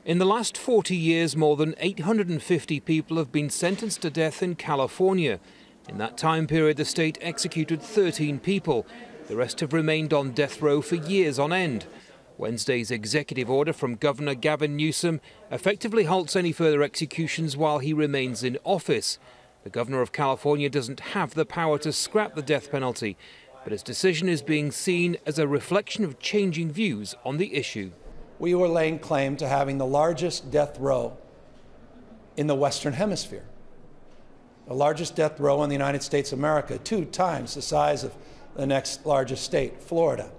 In the last 40 years, more than 850 people have been sentenced to death in California. In that time period, the state executed 13 people. The rest have remained on death row for years on end. Wednesday's executive order from Governor Gavin Newsom effectively halts any further executions while he remains in office. The governor of California doesn't have the power to scrap the death penalty, but his decision is being seen as a reflection of changing views on the issue. We were laying claim to having the largest death row in the Western Hemisphere. The largest death row in the United States of America, 2 times the size of the next largest state, Florida.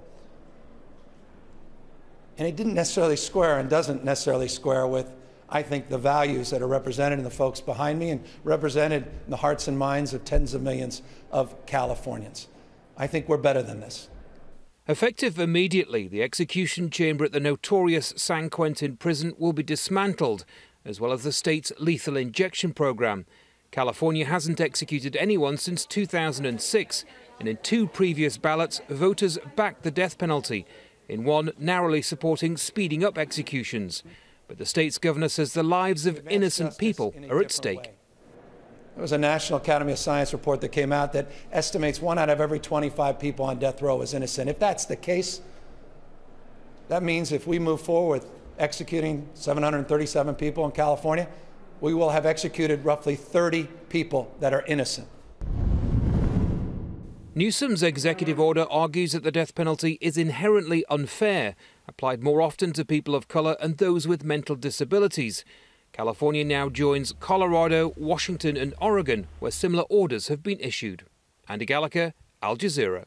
And it didn't necessarily square and doesn't necessarily square with, I think, the values that are represented in the folks behind me and represented in the hearts and minds of tens of millions of Californians. I think we're better than this. Effective immediately, the execution chamber at the notorious San Quentin prison will be dismantled, as well as the state's lethal injection program. California hasn't executed anyone since 2006, and in 2 previous ballots, voters backed the death penalty, in one narrowly supporting speeding up executions. But the state's governor says the lives of innocent people are at stake. There was a National Academy of Science report that came out that estimates 1 out of every 25 people on death row is innocent. If that's the case, that means if we move forward with executing 737 people in California, we will have executed roughly 30 people that are innocent. Newsom's executive order argues that the death penalty is inherently unfair, applied more often to people of color and those with mental disabilities. California now joins Colorado, Washington and Oregon, where similar orders have been issued. Andy Gallacher, Al Jazeera.